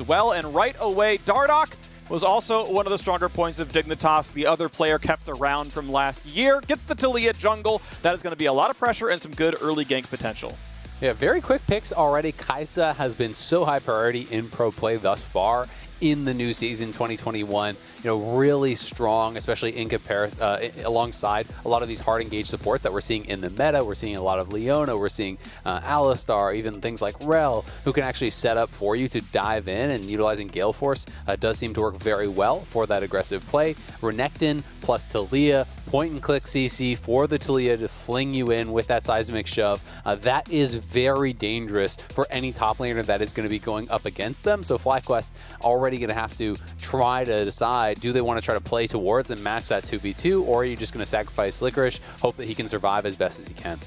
as well. And right away, Dardoch was also one of the stronger points of Dignitas. The other player kept around from last year. Gets the Taliyah jungle. That is going to be a lot of pressure and some good early gank potential. Yeah, very quick picks already. Kaisa has been so high priority in pro play thus far in the new season 2021. You know, really strong, especially in comparison alongside a lot of these hard engaged supports that we're seeing in the meta. We're seeing a lot of Leona, we're seeing Alistar, even things like Rell, who can actually set up for you to dive in, and utilizing Gale Force does seem to work very well for that aggressive play. Renekton plus Taliyah, point and click CC for the Taliyah to fling you in with that seismic shove. That is very dangerous for any top laner that is going to be going up against them. So FlyQuest already going to have to try to decide, do they want to try to play towards and match that 2v2, or are you just going to sacrifice Licorice, hope that he can survive as best as he can?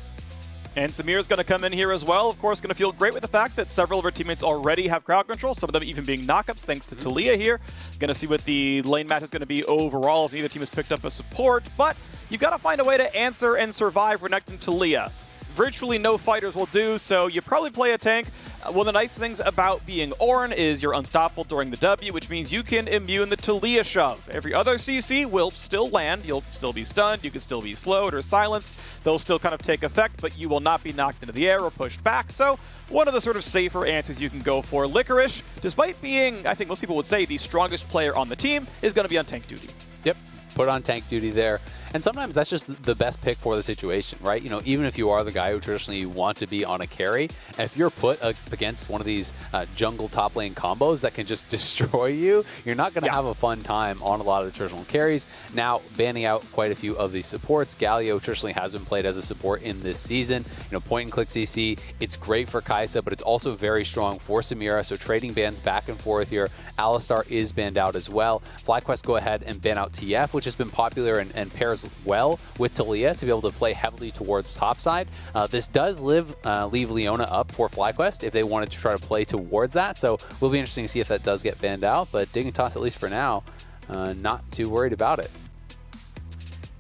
And Samira's going to come in here as well. Of course, going to feel great with the fact that several of her teammates already have crowd control, some of them even being knockups thanks to Taliyah here. Going to see what the lane match is going to be overall as neither team has picked up a support, but you've got to find a way to answer and survive Renekton Taliyah. Virtually no fighters will do, so you probably play a tank. One of the nice things about being Ornn is you're unstoppable during the W, which means you can immune the Taliyah shove. Every other CC will still land. You'll still be stunned. You can still be slowed or silenced. They'll still kind of take effect, but you will not be knocked into the air or pushed back. So one of the sort of safer answers you can go for. Licorice, despite being, I think most people would say, the strongest player on the team, is going to be on tank duty. Yep, put on tank duty there. And sometimes that's just the best pick for the situation, right? You know, even if you are the guy who traditionally want to be on a carry, if you're put against one of these jungle top lane combos that can just destroy you, you're not going to have a fun time on a lot of the traditional carries. Now, banning out quite a few of these supports. Galio traditionally has been played as a support in this season. You know, point and click CC, it's great for Kaisa, but it's also very strong for Samira. So trading bans back and forth here. Alistar is banned out as well. FlyQuest go ahead and ban out TF, which has been popular and pairs well with Taliyah to be able to play heavily towards topside. This does leave Leona up for FlyQuest if they wanted to try to play towards that, so will be interesting to see if that does get banned out, but Dignitas, at least for now, not too worried about it.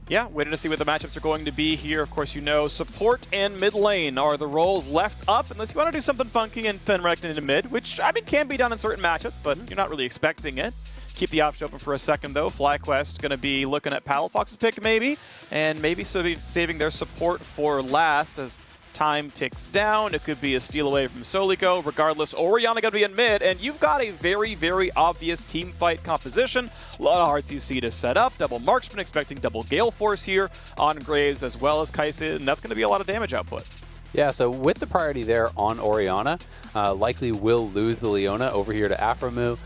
Yeah, waiting to see what the matchups are going to be here. Of course, you know, support and mid lane are the roles left up, unless you want to do something funky and thin Renekton into mid, which, I mean, can be done in certain matchups, but you're not really expecting it. Keep the option open for a second, though. FlyQuest going to be looking at Palafox's pick, maybe, and maybe saving their support for last as time ticks down. It could be a steal away from Soligo. Regardless, Orianna going to be in mid, and you've got a very, very obvious team fight composition. A lot of hard CC to set up. Double Marksman, expecting double Gale Force here on Graves as well as Kaisa, and that's going to be a lot of damage output. Yeah, so with the priority there on Orianna, likely will lose the Leona over here to Aphromoo.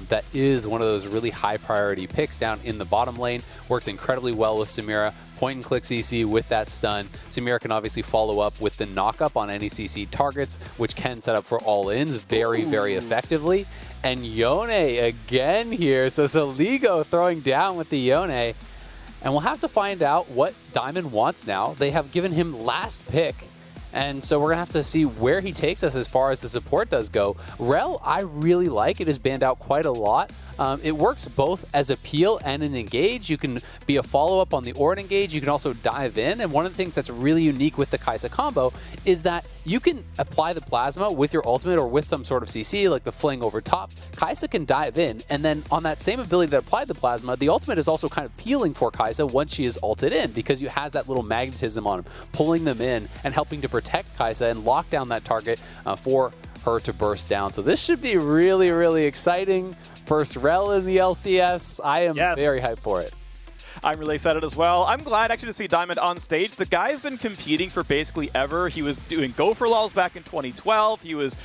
That is one of those really high priority picks down in the bottom lane. Works incredibly well with Samira. Point and click CC with that stun. Samira can obviously follow up with the knock-up on any CC targets, which can set up for all-ins very, very effectively. And Yone again here. So Soligo throwing down with the Yone. And we'll have to find out what Diamond wants now. They have given him last pick. And so we're going to have to see where he takes us as far as the support does go. Rell, I really like. It is banned out quite a lot. It works both as a peel and an engage. You can be a follow-up on the Ornn engage. You can also dive in. And one of the things that's really unique with the Kaisa combo is that you can apply the plasma with your ultimate or with some sort of CC, like the fling over top. Kaisa can dive in, and then on that same ability that applied the plasma, the ultimate is also kind of peeling for Kaisa once she is ulted in, because you has that little magnetism on him, pulling them in and helping to protect Kaisa and lock down that target for her to burst down. So this should be really, really exciting. First Rell in the LCS. I am very hyped for it. I'm really excited as well. I'm glad actually to see Diamond on stage. The guy's been competing for basically ever. He was doing Go for Lulz back in 2012. He was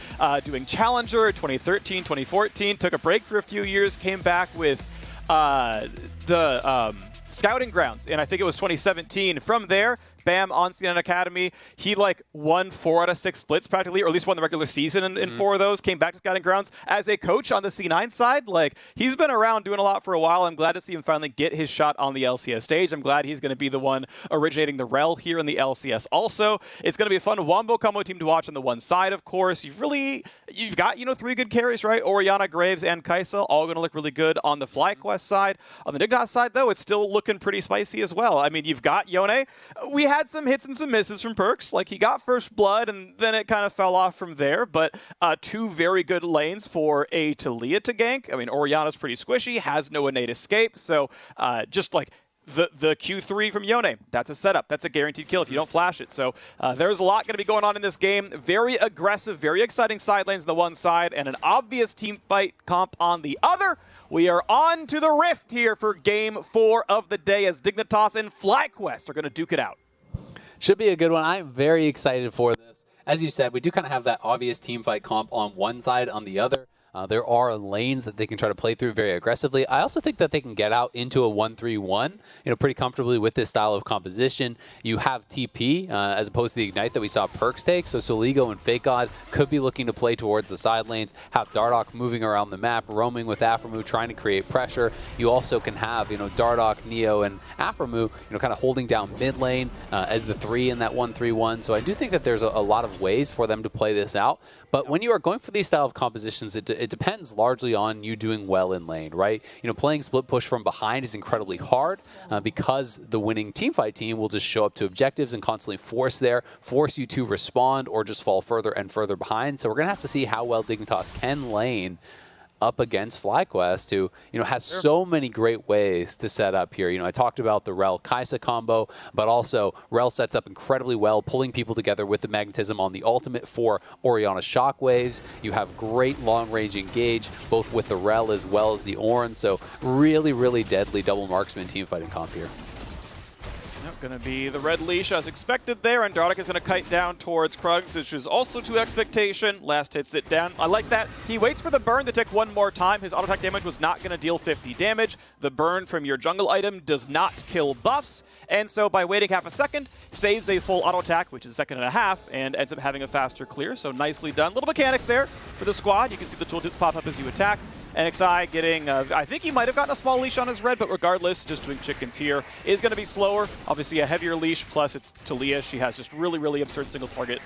doing Challenger in 2013, 2014. Took a break for a few years. Came back with the Scouting Grounds, and I think it was 2017. From there, bam, on CNN Academy. He like won 4 out of 6 splits practically, or at least won the regular season in 4 of those. Came back to Scouting Grounds as a coach on the C9 side. Like, he's been around doing a lot for a while. I'm glad to see him finally get his shot on the LCS stage. I'm glad he's going to be the one originating the Rell here in the LCS also. It's going to be a fun Wombo combo team to watch on the one side, of course. You've got, you know, 3 good carries, right? Orianna, Graves, and Kaisa, all going to look really good on the FlyQuest side. On the Dignitas side, though, it's still looking pretty spicy as well. I mean, you've got Yone. We had some hits and some misses from Perks. Like, he got first blood, and then it kind of fell off from there. But 2 very good lanes for a Taliyah to gank. I mean, Orianna's pretty squishy, has no innate escape. So just like the Q3 from Yone, that's a setup. That's a guaranteed kill if you don't flash it. So there's a lot going to be going on in this game. Very aggressive, very exciting side lanes on the one side, and an obvious team fight comp on the other. We are on to the Rift here for Game 4 of the day as Dignitas and FlyQuest are going to duke it out. Should be a good one. I'm very excited for this. As you said, we do kind of have that obvious team fight comp on one side, on the other. There are lanes that they can try to play through very aggressively. I also think that they can get out into a 1-3-1, pretty comfortably with this style of composition. You have TP as opposed to the Ignite that we saw Perks take. So Soligo and FakeGod could be looking to play towards the side lanes, have Dardoch moving around the map, roaming with Aphromoo, trying to create pressure. You also can have, Dardoch, Neo, and Aphromoo, kind of holding down mid lane as the 3 in that 1-3-1. So I do think that there's a lot of ways for them to play this out. But when you are going for these style of compositions, it depends largely on you doing well in lane, right? Playing split push from behind is incredibly hard because the winning teamfight team will just show up to objectives and constantly force you to respond or just fall further and further behind. So we're going to have to see how well Dignitas can lane up against FlyQuest, who has so many great ways to set up here. I talked about the Rell Kaisa combo, but also Rell sets up incredibly well, pulling people together with the magnetism on the ultimate for Orianna shockwaves. You have great long-range engage, both with the Rell as well as the Ornn. So really, really deadly double marksman team fighting comp here. Going to be the red leash as expected there, and Dardoch is going to kite down towards Krugs, which is also to expectation. Last hits it down. I like that. He waits for the burn to tick one more time. His auto attack damage was not going to deal 50 damage. The burn from your jungle item does not kill buffs, and so by waiting half a second, saves a full auto attack, which is a second and a half, and ends up having a faster clear. So nicely done. Little mechanics there for the squad. You can see the tooltips pop up as you attack. NXI getting, I think he might have gotten a small leash on his red, but regardless, just doing chickens here is going to be slower. Obviously a heavier leash, plus it's Taliyah. She has just really, really absurd single target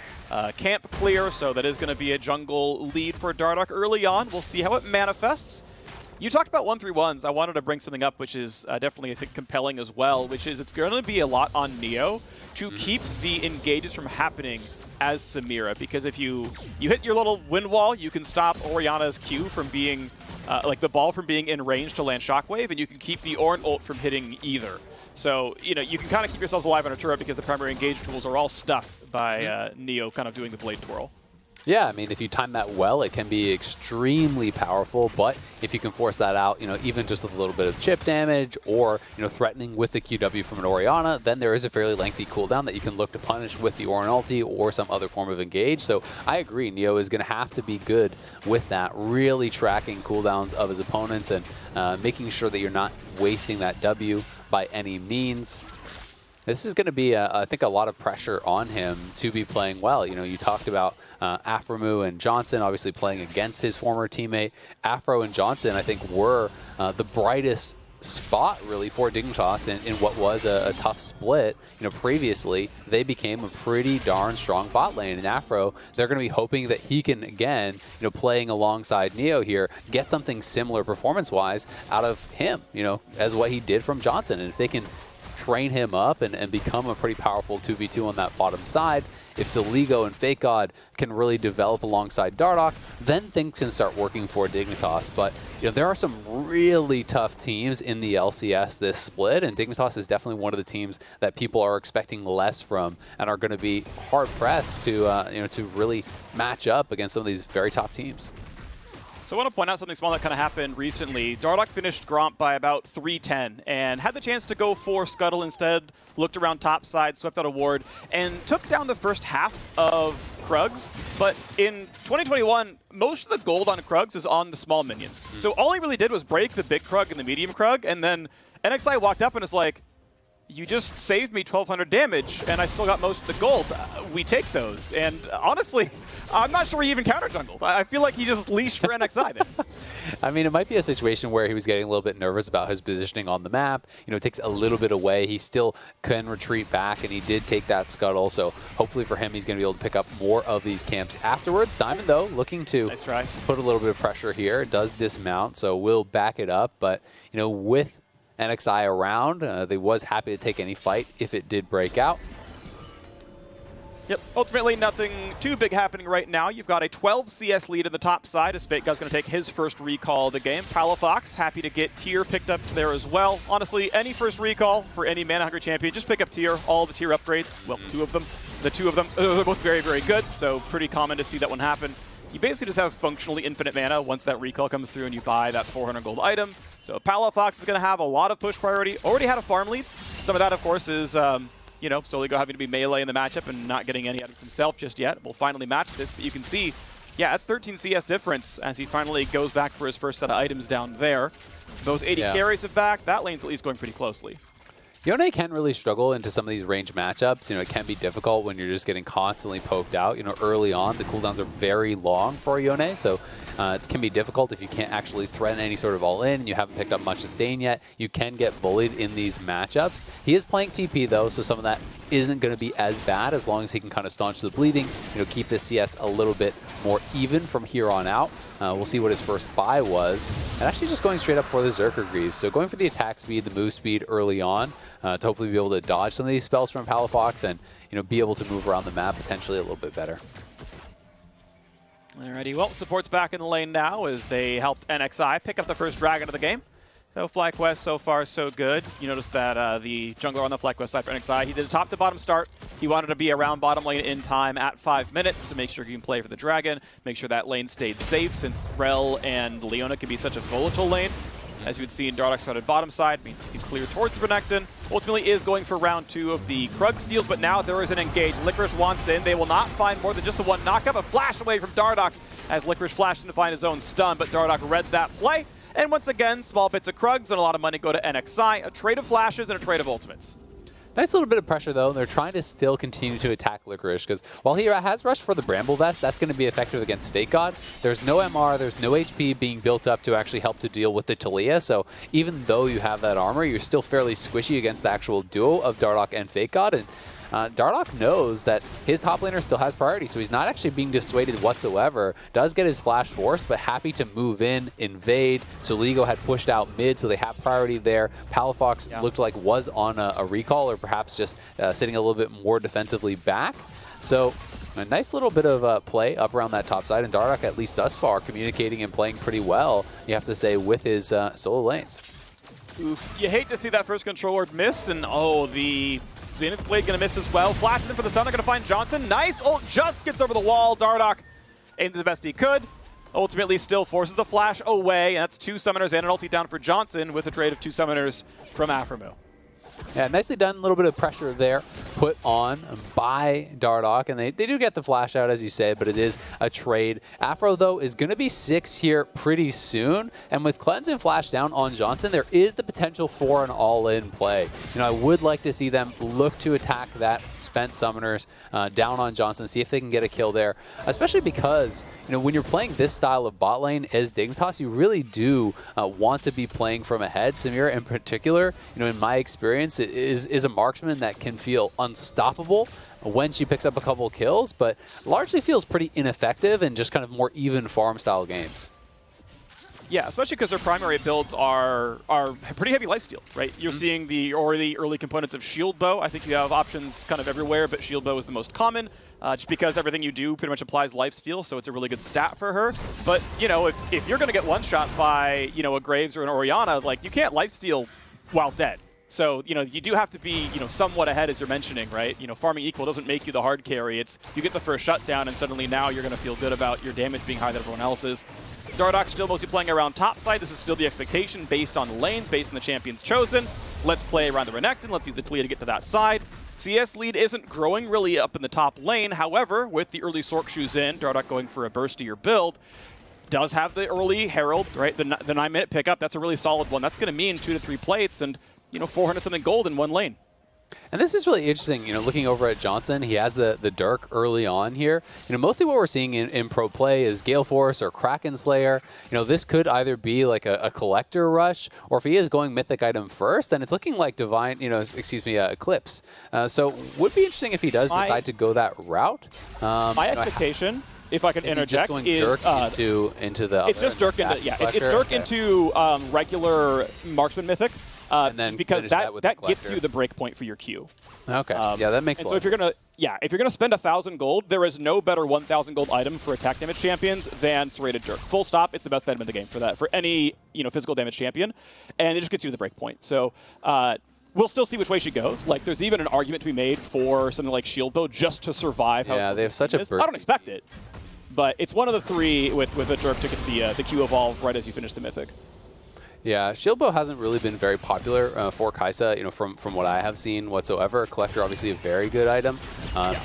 camp clear, so that is going to be a jungle lead for Dardoch early on. We'll see how it manifests. You talked about 1-3-1s. I wanted to bring something up which is definitely, I think, compelling as well, which is it's going to be a lot on Neo to keep the engages from happening as Samira, because if you hit your little wind wall, you can stop Orianna's Q from being like the ball from being in range to land Shockwave, and you can keep the Ornn ult from hitting either. So, you can kind of keep yourselves alive on a turret because the primary engage tools are all stuffed by Neo kind of doing the blade twirl. Yeah, I mean, if you time that well, it can be extremely powerful, but if you can force that out, even just with a little bit of chip damage or, threatening with the QW from an Orianna, then there is a fairly lengthy cooldown that you can look to punish with the Ornn ulti or some other form of engage. So I agree, Neo is going to have to be good with that, really tracking cooldowns of his opponents and making sure that you're not wasting that W by any means. This is going to be, I think, a lot of pressure on him to be playing well. You talked about Aphromoo and Johnsun obviously playing against his former teammate. Aphro and Johnsun, I think, were the brightest spot, really, for Dignitas in what was a tough split. Previously, they became a pretty darn strong bot lane. And Aphro, they're going to be hoping that he can, again, playing alongside Neo here, get something similar performance-wise out of him, as what he did from Johnsun. And if they can train him up and become a pretty powerful 2v2 on that bottom side, if Soligo and FakeGod can really develop alongside Dardoch, then things can start working for Dignitas. But there are some really tough teams in the LCS this split, and Dignitas is definitely one of the teams that people are expecting less from and are going to be hard pressed to to really match up against some of these very top teams. So I want to point out something small that kind of happened recently. Dardoch finished Gromp by about 310 and had the chance to go for Scuttle instead, looked around top side, swept out a ward, and took down the first half of Krugs. But in 2021, most of the gold on Krugs is on the small minions. So all he really did was break the big Krug and the medium Krug, and then NXI walked up and is like, you just saved me 1,200 damage, and I still got most of the gold. We take those. And honestly, I'm not sure he even counter-jungled. I feel like he just leashed for NXI then. I mean, it might be a situation where he was getting a little bit nervous about his positioning on the map. It takes a little bit away. He still can retreat back, and he did take that Scuttle. So hopefully for him, he's going to be able to pick up more of these camps afterwards. Diamond, though, looking to put a little bit of pressure here. It does dismount, so we'll back it up. But, with NXI around, they was happy to take any fight if it did break out. Yep, ultimately nothing too big happening right now. You've got a 12 CS lead in the top side as FakeGod's going to take his first recall of the game. Palafox happy to get tier picked up there as well. Honestly, any first recall for any mana hungry champion, just pick up tier, all the tier upgrades. Well, two of them. The two of them, they're both very, very good, so pretty common to see that one happen. You basically just have functionally infinite mana once that recall comes through and you buy that 400 gold item. So Palafox is going to have a lot of push priority. Already had a farm lead. Some of that, of course, is you know, Soligo having to be melee in the matchup and not getting any items himself just yet. We'll finally match this, but you can see, yeah, that's 13 CS difference as he finally goes back for his first set of items down there. Both AD carries have back. That lane's at least going pretty closely. Yone can really struggle into some of these range matchups. You know, it can be difficult when you're just getting constantly poked out. You know, early on, the cooldowns are very long for Yone, so it can be difficult if you can't actually threaten any sort of all-in and you haven't picked up much sustain yet. You can get bullied in these matchups. He is playing TP, though, so some of that isn't going to be as bad as long as he can kind of staunch the bleeding, you know, keep the CS a little bit more even from here on out. We'll see what his first buy was. And actually just going straight up for the Zerker Greaves. So going for the attack speed, the move speed early on to hopefully be able to dodge some of these spells from Palafox and, you know, be able to move around the map potentially a little bit better. Alrighty, well, support's back in the lane now as they helped NXI pick up the first dragon of the game. So FlyQuest so far so good. You notice that the jungler on the FlyQuest side for NXI, he did a top to bottom start. He wanted to be around bottom lane in time at 5 minutes to make sure he can play for the dragon, make sure that lane stayed safe since Rell and Leona can be such a volatile lane. As you would see in Dardoch started bottom side, means he can clear towards the Renekton. Ultimately is going for round 2 of the Krug steals, but now there is an engage. Licorice wants in. They will not find more than just the one knockup. A flash away from Dardoch as Licorice flashed in to find his own stun, but Dardoch read that play. And once again, small bits of Krugs and a lot of money go to NXI. A trade of flashes and a trade of ultimates. Nice little bit of pressure, though. They're trying to still continue to attack Licorice, because while he has rushed for the Bramble Vest, that's going to be effective against FakeGod. There's no MR, there's no HP being built up to actually help to deal with the Taliyah, so even though you have that armor, you're still fairly squishy against the actual duo of Dardoch and FakeGod, and Dardoch knows that his top laner still has priority, so he's not actually being dissuaded whatsoever. Does get his flash forced, but happy to move in, invade. Soligo had pushed out mid, so they have priority there. Palafox looked like was on a recall, or perhaps just sitting a little bit more defensively back. So a nice little bit of play up around that top side, and Dardoch, at least thus far, communicating and playing pretty well, you have to say, with his solo lanes. Oof. You hate to see that first control ward missed, and oh, the Zenith Blade going to miss as well. Flashing in for the stun. They're going to find Johnsun. Nice ult, just gets over the wall. Dardoch aimed the best he could. Ultimately still forces the flash away, and that's 2 summoners and an ulti down for Johnsun with a trade of 2 summoners from Aphromoo. Yeah, nicely done. A little bit of pressure there put on by Dardoch, and they do get the flash out, as you say, but it is a trade. Aphro, though, is going to be 6 here pretty soon, and with Cleanse and Flash down on Johnsun, there is the potential for an all-in play. You know, I would like to see them look to attack that spent summoners down on Johnsun, see if they can get a kill there, especially because, you know, when you're playing this style of bot lane as Dignitas, you really do want to be playing from ahead. Samira, in particular, you know, in my experience, is a marksman that can feel unstoppable when she picks up a couple kills, but largely feels pretty ineffective in just kind of more even farm style games. Yeah, especially because their primary builds are pretty heavy lifesteal, right? You're seeing the early components of Shield Bow. I think you have options kind of everywhere, but Shield Bow is the most common, just because everything you do pretty much applies lifesteal, so it's a really good stat for her. But, you know, if you're going to get one-shot by, you know, a Graves or an Orianna, like, you can't lifesteal while dead. So, you know, you do have to be, you know, somewhat ahead, as you're mentioning, right? You know, farming equal doesn't make you the hard carry. It's you get the first shutdown, and suddenly now you're going to feel good about your damage being higher than everyone else's. Dardoch still mostly playing around top side. This is still the expectation based on lanes, based on the champions chosen. Let's play around the Renekton. Let's use the Taliyah to get to that side. CS lead isn't growing really up in the top lane. However, with the early Sork shoes in, Dardoch going for a burstier build, does have the early Herald, right? The 9-minute pickup. That's a really solid one. That's going to mean 2 to 3 plates and, you know, 400-something gold in one lane. And this is really interesting, you know, looking over at Johnsun, he has the Dirk early on here. You know, mostly what we're seeing in pro play is Gale Force or Kraken Slayer. You know, this could either be like a collector rush, or if he is going mythic item first, then it's looking like Divine, you know, Eclipse. So would be interesting if he does decide to go that route. My expectation, if I can interject, is Dirk into the. It's just Dirk into it's Dirk into regular marksman mythic. And then just because that gets gets you the break point for your Q. Okay, yeah, that makes sense. So if you're gonna spend 1,000 gold, there is no better 1,000 gold item for attack damage champions than Serrated Dirk. Full stop. It's the best item in the game for that, for any physical damage champion, and it just gets you the break point. So we'll still see which way she goes. Like, there's even an argument to be made for something like Shield Bow just to survive. Yeah, they have such a burst. I don't expect it, but it's one of the three with a Dirk to get the Q evolve right as you finish the Mythic. Yeah, Shield Bow hasn't really been very popular for Kaisa, from what I have seen whatsoever. Collector, obviously a very good item.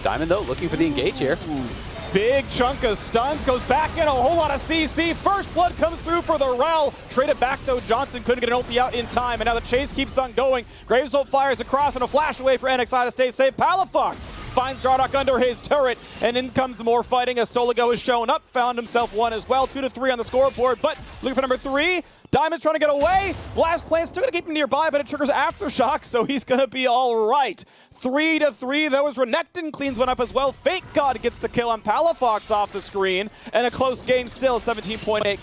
Diamond, though, looking for the engage here. Ooh. Big chunk of stuns, goes back in, a whole lot of CC. First blood comes through for the Rell. Trade it back, though. Johnsun couldn't get an ulti out in time, and now the chase keeps on going. Graveshold fires across, and a flash away for NXI to stay safe. Palafox finds Dardoch under his turret, and in comes more fighting as Soligo has shown up, found himself one as well. 2-3 on the scoreboard, but looking for number 3. Diamond's trying to get away. Blast Plant's still going to keep him nearby, but it triggers Aftershock, so he's going to be all right. 3-3, though, as Renekton cleans one up as well. FakeGod gets the kill on Palafox off the screen, and a close game still, 17.8.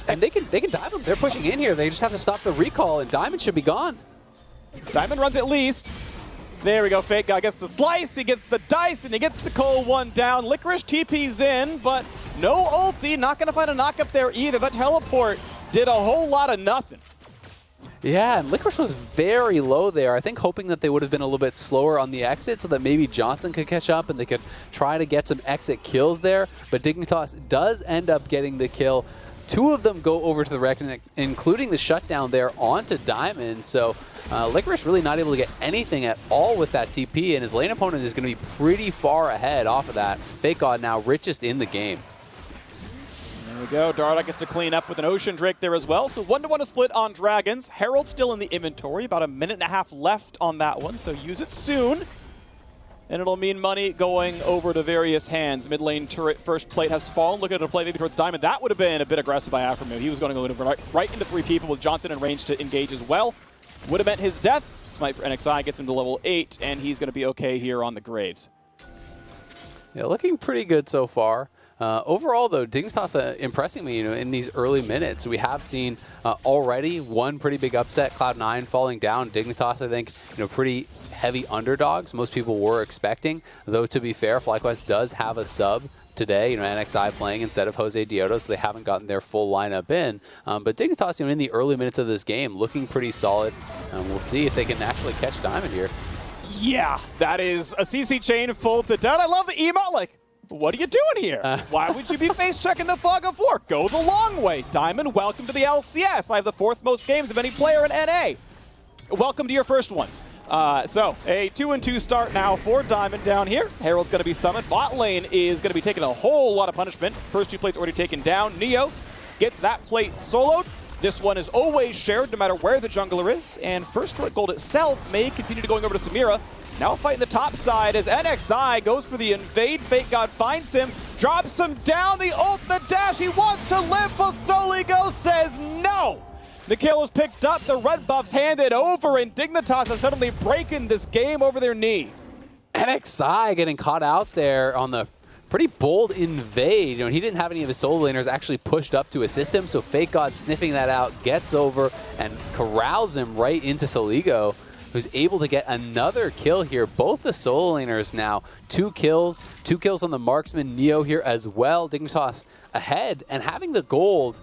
And they can dive them. They're pushing in here. They just have to stop the recall, and Diamond should be gone. Diamond runs at least. There we go, FakeGod gets the slice, he gets the dice, and he gets to call one down. Licorice TP's in, but no ulti, not going to find a knock up there either. That teleport did a whole lot of nothing. Yeah, and Licorice was very low there. I think hoping that they would have been a little bit slower on the exit so that maybe Johnsun could catch up and they could try to get some exit kills there. But Dignitas does end up getting the kill. 2 of them go over to the Renekton, including the shutdown there onto Diamond. So Licorice really not able to get anything at all with that TP, and his lane opponent is going to be pretty far ahead off of that. FakeGod now richest in the game. There we go. Dardoch gets to clean up with an Ocean Drake there as well. So 1-1 a split on Dragons. Herald's still in the inventory. About a minute and a half left on that one, so use it soon. And it'll mean money going over to various hands. Mid lane turret first plate has fallen. Looking at a play maybe towards Diamond. That would have been a bit aggressive by Aphromoo. He was going to go right into 3 people with Johnsun in range to engage as well. Would have meant his death. Smite for NXI gets him to level 8, and he's going to be okay here on the Graves. Yeah, looking pretty good so far. Overall, though, Dignitas impressing me, in these early minutes. We have seen already one pretty big upset, Cloud9 falling down. Dignitas, I think, pretty heavy underdogs. Most people were expecting, though, to be fair, FlyQuest does have a sub today, NXI playing instead of Jose Diodo, so they haven't gotten their full lineup in. But Dignitas, in the early minutes of this game, looking pretty solid. We'll see if they can actually catch Diamond here. Yeah, that is a CC chain full to death. I love the emote, like, what are you doing here? Why would you be face checking the Fog of War? Go the long way. Diamond, welcome to the LCS. I have the 4th most games of any player in NA. Welcome to your first one. So a 2-2 start now for Diamond down here. Herald's going to be summoned. Bot lane is going to be taking a whole lot of punishment. First 2 plates already taken down. Neo gets that plate soloed. This one is always shared no matter where the jungler is. And first turret gold itself may continue to going over to Samira. Now fighting the top side as NXI goes for the invade. FakeGod finds him, drops him down. The ult, the dash, he wants to live, but Soligo says no. The kill is picked up, the red buff's handed over, and Dignitas have suddenly breaking this game over their knee. NXI getting caught out there on the pretty bold invade. He didn't have any of his solo laners actually pushed up to assist him, so FakeGod sniffing that out, gets over and corrals him right into Soligo, who's able to get another kill here. Both the solo laners now, 2 kills on the marksman. Neo here as well. Dignitas ahead and having the gold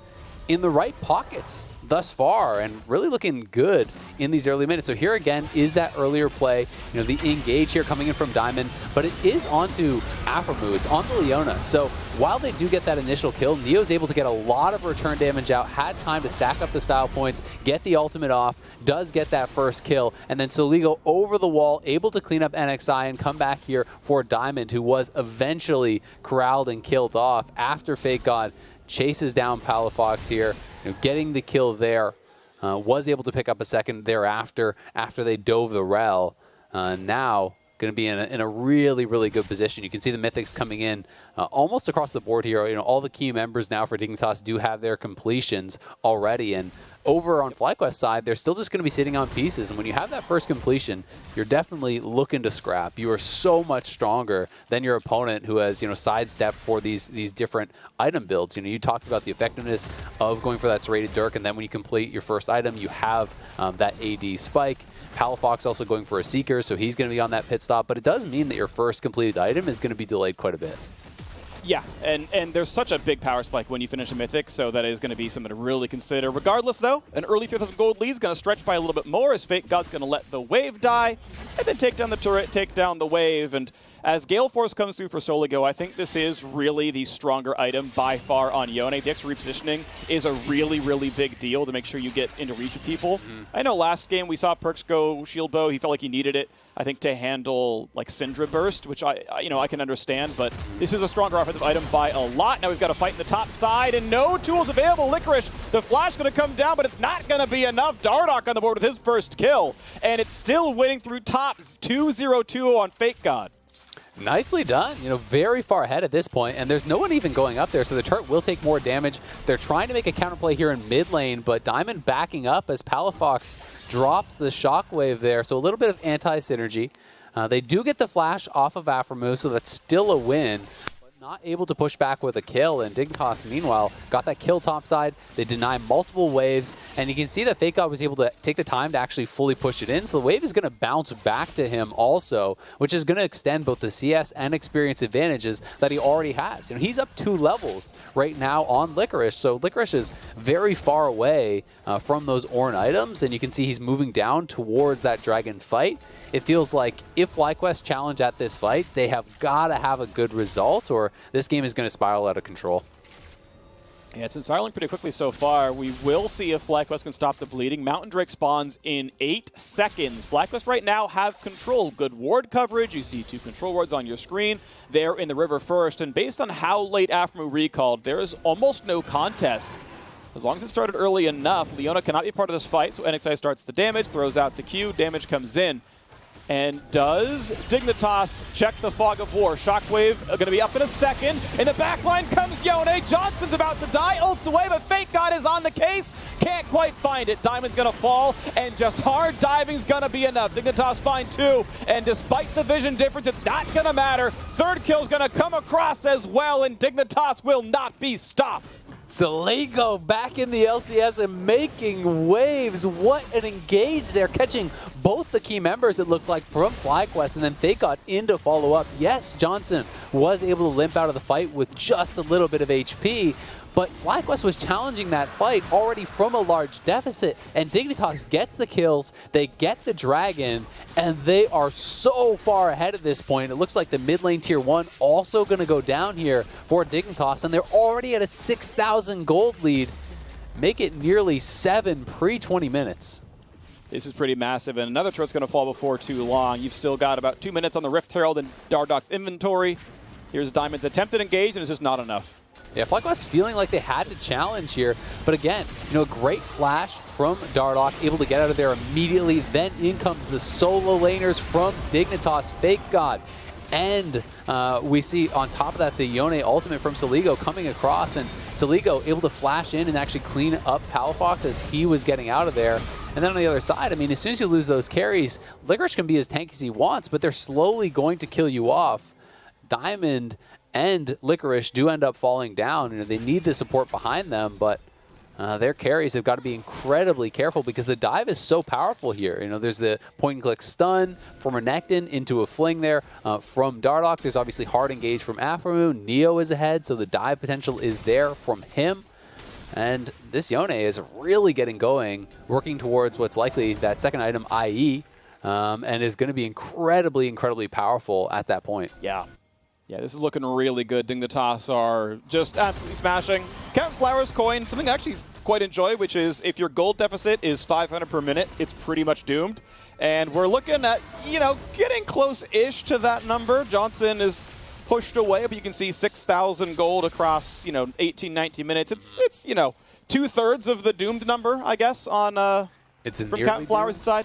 in the right pockets thus far, and really looking good in these early minutes. So here again is that earlier play, the engage here coming in from Diamond, but it is onto Aphromoo, it's onto Leona. So while they do get that initial kill, Neo's able to get a lot of return damage out, had time to stack up the style points, get the ultimate off, does get that first kill, and then Soligo over the wall, able to clean up NXI and come back here for Diamond, who was eventually corralled and killed off after FakeGod chases down Palafox here, getting the kill there. Was able to pick up a second thereafter after they dove the Rell. Now going to be in a really, really good position. You can see the Mythics coming in almost across the board here. All the key members now for Dignitas do have their completions already, and over on FlyQuest side, they're still just going to be sitting on pieces. And when you have that first completion, you're definitely looking to scrap. You are so much stronger than your opponent who has, sidestep for these different item builds. You talked about the effectiveness of going for that serrated Dirk, and then when you complete your first item, you have that AD spike. Palafox also going for a Seeker, so he's going to be on that pit stop. But it does mean that your first completed item is going to be delayed quite a bit. Yeah, and there's such a big power spike when you finish a Mythic, so that is going to be something to really consider. Regardless, though, an early 3,000 gold lead is going to stretch by a little bit more as FakeGod's going to let the wave die, and then take down the turret, take down the wave, and as Gale Force comes through for Soligo, I think this is really the stronger item by far on Yone. The extra repositioning is a really, really big deal to make sure you get into reach of people. I know last game we saw Perks go Shield Bow. He felt like he needed it, I think, to handle like Syndra Burst, which I can understand, but this is a stronger offensive item by a lot. Now we've got to fight in the top side, and no tools available. Licorice, the flash going to come down, but it's not going to be enough. Dardoch on the board with his first kill, and it's still winning through tops 2-0-2 on FakeGod. Nicely done. Very far ahead at this point, and there's no one even going up there, so the turret will take more damage. They're trying to make a counterplay here in mid lane, but Diamond backing up as Palafox drops the shockwave there, so a little bit of anti-synergy. They do get the flash off of Aphromoo, so that's still a win. Not able to push back with a kill, and Dignitas, meanwhile, got that kill topside. They deny multiple waves, and you can see that FakeGod was able to take the time to actually fully push it in, so the wave is going to bounce back to him also, which is going to extend both the CS and experience advantages that he already has. He's up 2 levels right now on Licorice, so Licorice is very far away from those Ornn items, and you can see he's moving down towards that dragon fight. It feels like if FlyQuest challenge at this fight, they have got to have a good result, or this game is going to spiral out of control. Yeah, it's been spiraling pretty quickly so far. We will see if FlyQuest can stop the bleeding. Mountain Drake spawns in 8 seconds. FlyQuest right now have control. Good ward coverage. You see 2 control wards on your screen. They're in the river first, and based on how late Aphromoo recalled, there is almost no contest. As long as it started early enough, Leona cannot be part of this fight, so NXI starts the damage, throws out the Q, damage comes in. And does Dignitas check the Fog of War? Shockwave going to be up in a second. In the back line comes Yone. Johnsun's about to die. Ults away, but FakeGod is on the case. Can't quite find it. Diamond's going to fall, and just hard diving's going to be enough. Dignitas find 2, and despite the vision difference, it's not going to matter. Third kill's going to come across as well, and Dignitas will not be stopped. Soligo back in the LCS and making waves. What an engage. They're catching both the key members, it looked like, from FlyQuest, and then FakeGod in to follow up. Yes, Johnsun was able to limp out of the fight with just a little bit of HP, but FlyQuest was challenging that fight already from a large deficit, and Dignitas gets the kills, they get the dragon, and they are so far ahead at this point. It looks like the mid lane tier 1 also going to go down here for Dignitas, and they're already at a 6,000 gold lead. Make it nearly 7 pre-20 minutes. This is pretty massive, and another turret's going to fall before too long. You've still got about 2 minutes on the Rift Herald and Dardoch's inventory. Here's Diamond's attempted engage, and it's just not enough. Yeah, FlyQuest feeling like they had to challenge here. But again, a great flash from Dardoch, able to get out of there immediately. Then in comes the solo laners from Dignitas, FakeGod. And we see on top of that the Yone ultimate from Soligo coming across, and Soligo able to flash in and actually clean up Palafox as he was getting out of there. And then on the other side, as soon as you lose those carries, Licorice can be as tanky as he wants, but they're slowly going to kill you off. Diamond and Licorice do end up falling down. They need the support behind them, but their carries have got to be incredibly careful because the dive is so powerful here. There's the point-and-click stun from Renekton into a fling there from Dardoch. There's obviously hard engage from Aphromoo. Neo is ahead, so the dive potential is there from him. And this Yone is really getting going, working towards what's likely that second item, IE, and is going to be incredibly, incredibly powerful at that point. Yeah. Yeah, this is looking really good. Dignitas are just absolutely smashing. Count Flowers coin, something I actually quite enjoy, which is if your gold deficit is 500 per minute, it's pretty much doomed. And we're looking at, getting close-ish to that number. Johnsun is pushed away, but you can see 6,000 gold across, 18, 19 minutes. It's 2/3 of the doomed number, I guess, on from Count Flowers' side.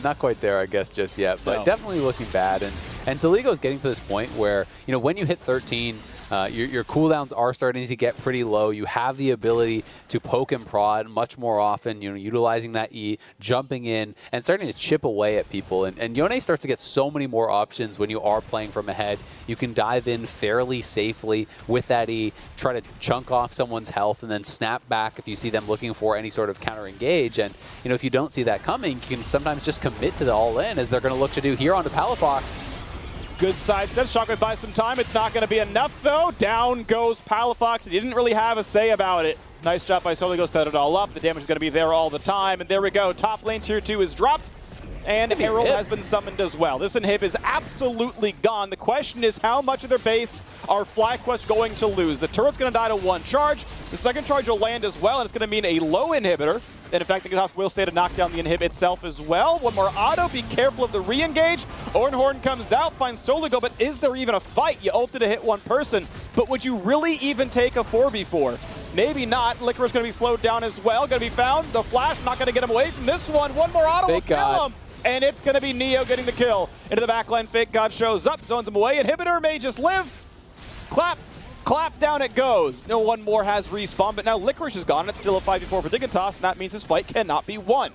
Not quite there, I guess, just yet, but definitely looking bad. And Soligo is getting to this point where, when you hit 13, your cooldowns are starting to get pretty low. You have the ability to poke and prod much more often, utilizing that E, jumping in, and starting to chip away at people. And Yone starts to get so many more options when you are playing from ahead. You can dive in fairly safely with that E, try to chunk off someone's health, and then snap back if you see them looking for any sort of counter-engage. And, if you don't see that coming, you can sometimes just commit to the all-in, as they're going to look to do here onto Palafox. Good sidestep. Shockwave buys some time. It's not going to be enough, though. Down goes Palafox. He didn't really have a say about it. Nice job by Soligo, set it all up. The damage is going to be there all the time. And there we go. Top lane tier 2 is dropped. And Herald has been summoned as well. This inhib is absolutely gone. The question is, how much of their base are FlyQuest going to lose? The turret's going to die to one charge. The second charge will land as well, and it's going to mean a low inhibitor. And in fact, Dignitas will stay to knock down the inhib itself as well. One more auto. Be careful of the re-engage. Ornn comes out, finds Soligo, but is there even a fight? You ulted to hit one person, but would you really even take a 4v4? Maybe not. Licorice going to be slowed down as well. Going to be found. The flash not going to get him away from this one. One more auto will kill him. And it's going to be Neo getting the kill. Into the backline, FakeGod shows up, zones him away. Inhibitor may just live. Clap, down it goes. No one more has respawn, but now Licorice is gone. It's still a 5v4 for Dignitas, and that means this fight cannot be won.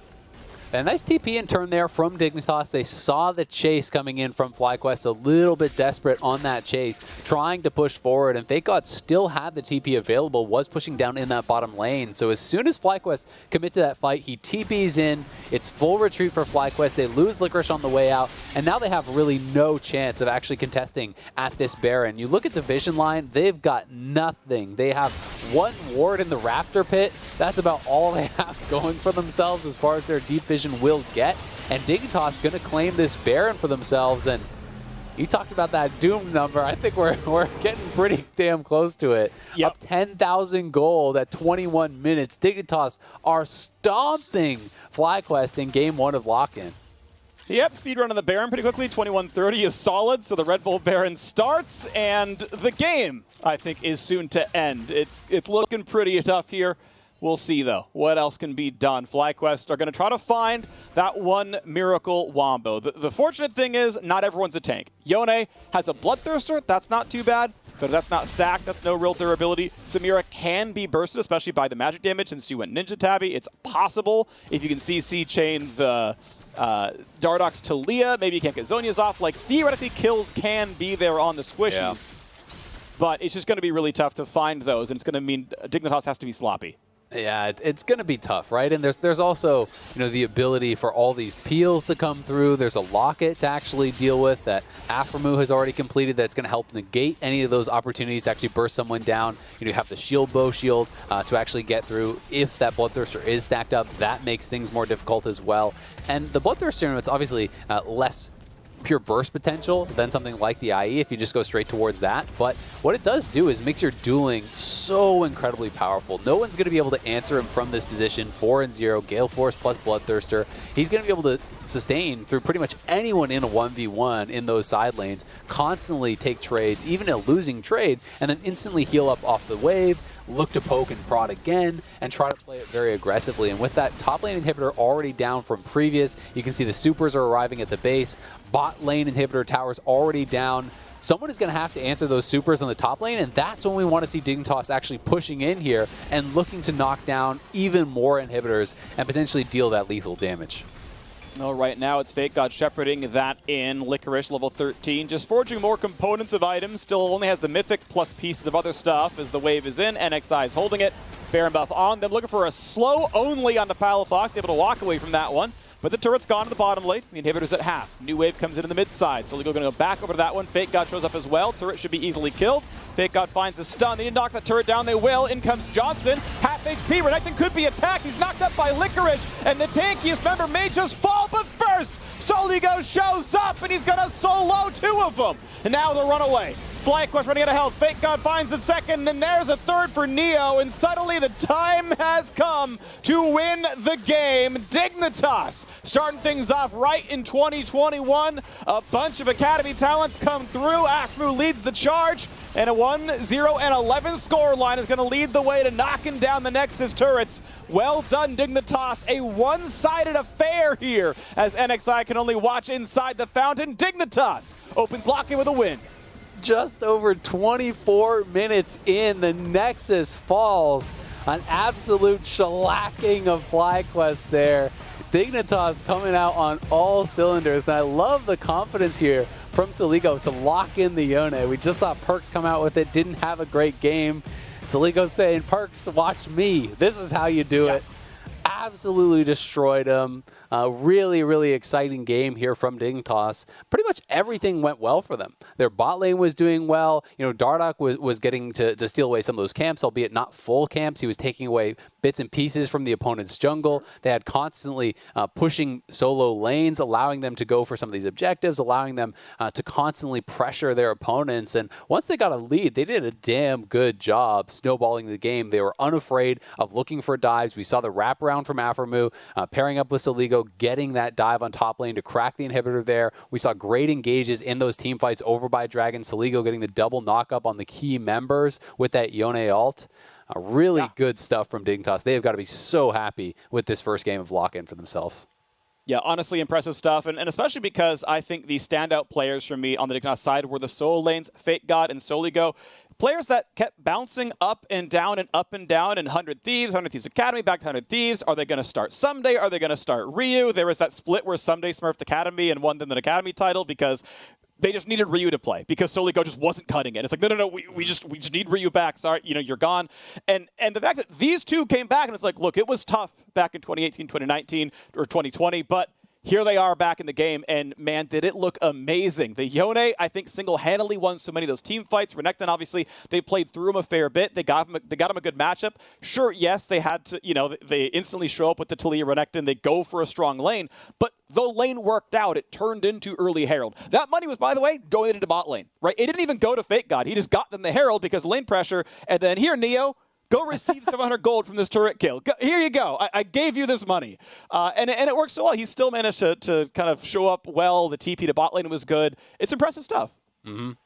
A nice TP in turn there from Dignitas. They saw the chase coming in from FlyQuest, a little bit desperate on that chase, trying to push forward, and FakeGod still had the TP available, was pushing down in that bottom lane. So as soon as FlyQuest commit to that fight, he TPs in. It's full retreat for FlyQuest. They lose Licorice on the way out, and now they have really no chance of actually contesting at this Baron. You look at the vision line, they've got nothing. They have one ward in the Raptor pit. That's about all they have going for themselves as far as their deep vision will get, and Dignitas going to claim this Baron for themselves. And you talked about that Doom number. I think we're getting pretty damn close to it. Yep. Up 10,000 gold at 21 minutes. Dignitas are stomping FlyQuest in game 1 of lock-in. Yep, speedrun on the Baron pretty quickly. 21:30 is solid, so the Red Bull Baron starts, and the game, I think, is soon to end. It's looking pretty tough here. We'll see, though, what else can be done. FlyQuest are going to try to find that one miracle Wombo. The fortunate thing is not everyone's a tank. Yone has a Bloodthirster. That's not too bad, but that's not stacked. That's no real durability. Samira can be bursted, especially by the magic damage. Since you went Ninja Tabby, it's possible. If you can CC chain the Dardoch's Taliyah, maybe you can't get Zhonya's off. Like, theoretically, kills can be there on the squishies. Yeah. But it's just going to be really tough to find those, and it's going to mean Dignitas has to be sloppy. Yeah, it's going to be tough, right? And there's also, the ability for all these peels to come through. There's a locket to actually deal with that Aphromoo has already completed that's going to help negate any of those opportunities to actually burst someone down. You have the shield bow shield to actually get through. If that Bloodthirster is stacked up, that makes things more difficult as well. And the Bloodthirster, it's obviously less pure burst potential than something like the IE if you just go straight towards that. But what it does do is makes your dueling so incredibly powerful. No one's going to be able to answer him from this position. 4-0, Gale Force plus Bloodthirster. He's going to be able to sustain through pretty much anyone in a 1v1 in those side lanes, constantly take trades, even a losing trade, and then instantly heal up off the wave, look to poke and prod again, and try to play it very aggressively. And with that top lane inhibitor already down from previous, you can see the supers are arriving at the base. Bot lane inhibitor towers already down. Someone is going to have to answer those supers on the top lane, and that's when we want to see Dignitas actually pushing in here and looking to knock down even more inhibitors and potentially deal that lethal damage. Well, right now it's FakeGod shepherding that in. Licorice, level 13, just forging more components of items. Still only has the Mythic plus pieces of other stuff as the wave is in. NXI is holding it. Baron buff on them, looking for a slow only on the Palafox, able to walk away from that one. But the turret's gone to the bottom lane. The inhibitor's at half. New wave comes in the mid side. Soligo going to go back over to that one. FakeGod shows up as well. Turret should be easily killed. FakeGod finds a stun. They need to knock that turret down. They will. In comes Johnsun. Half HP. Renekton could be attacked. He's knocked up by Licorice. And the tankiest member may just fall. But first, Soligo shows up. And he's going to solo 2 of them. And now the runaway. FlyQuest running out of health. FakeGod finds the second, and there's a third for Neo, and suddenly the time has come to win the game. Dignitas starting things off right in 2021. A bunch of Academy talents come through. Aphromoo leads the charge, and a 1-0-11 scoreline is going to lead the way to knocking down the Nexus turrets. Well done, Dignitas. A one-sided affair here, as NXI can only watch inside the fountain. Dignitas opens lock-in with a win. just over 24 minutes in, the Nexus falls. An absolute shellacking of FlyQuest there. Dignitas coming out on all cylinders, and I love the confidence here from Soligo to lock in the Yone. We just saw Perks come out with it, didn't have a great game. Soligo saying, Perks, watch me. This is how you do it. Absolutely destroyed him. Really, really exciting game here from Dignitas. Pretty much everything went well for them. Their bot lane was doing well. You know, Dardoch was getting to steal away some of those camps, albeit not full camps. He was taking away bits and pieces from the opponent's jungle. They had constantly pushing solo lanes, allowing them to go for some of these objectives, allowing them to constantly pressure their opponents. And once they got a lead, they did a damn good job snowballing the game. They were unafraid of looking for dives. We saw the wraparound from Aphromoo, pairing up with Soligo, getting that dive on top lane to crack the inhibitor there. We saw great engages in those team fights over by Dragon. Soligo getting the double knock-up on the key members with that Yone ult. Really good stuff from Dignitas. They have got to be so happy with this first game of lock-in for themselves. Yeah, honestly impressive stuff, and especially because I think the standout players for me on the Dignitas side were the solo lanes, FakeGod and Soligo. Players that kept bouncing up and down and up and down in 100 Thieves Academy, back to 100 Thieves. Are they going to start Someday? Are they going to start Ryu? There was that split where Someday smurfed Academy and won them the Academy title because they just needed Ryu to play because Soligo just wasn't cutting it. It's like, no, we just need Ryu back. Sorry, you're gone. And the fact that these two came back and it's like, look, it was tough back in 2018, 2019, or 2020, but here they are back in the game, and man, did it look amazing. The Yone, I think, single-handedly won so many of those team fights. Renekton, obviously, they played through him a fair bit. They got him a good matchup. Sure, yes, they had to, they instantly show up with the Taliyah Renekton. They go for a strong lane, but the lane worked out. It turned into early Herald. That money was, by the way, donated to bot lane, right? It didn't even go to FakeGod. He just got them the Herald because lane pressure, and then here, Neo, go receive 700 gold from this turret kill. Here you go. I gave you this money. And it worked so well. He still managed to kind of show up well. The TP to bot lane was good. It's impressive stuff.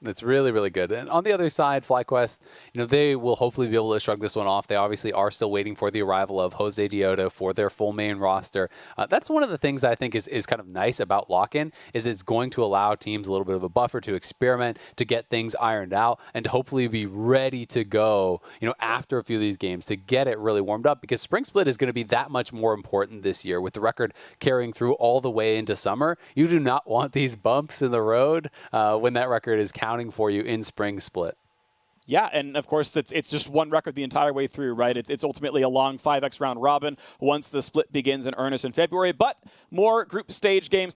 It's really, really good. And on the other side, FlyQuest, they will hopefully be able to shrug this one off. They obviously are still waiting for the arrival of Jose Diota for their full main roster. That's one of the things I think is kind of nice about lock-in, is it's going to allow teams a little bit of a buffer to experiment, to get things ironed out, and to hopefully be ready to go, after a few of these games to get it really warmed up, because Spring Split is going to be that much more important this year with the record carrying through all the way into summer. You do not want these bumps in the road when that record is counting for you in Spring Split. Yeah, and of course, it's just one record the entire way through, right? It's ultimately a long 5x round robin once the split begins in earnest in February, but more group stage games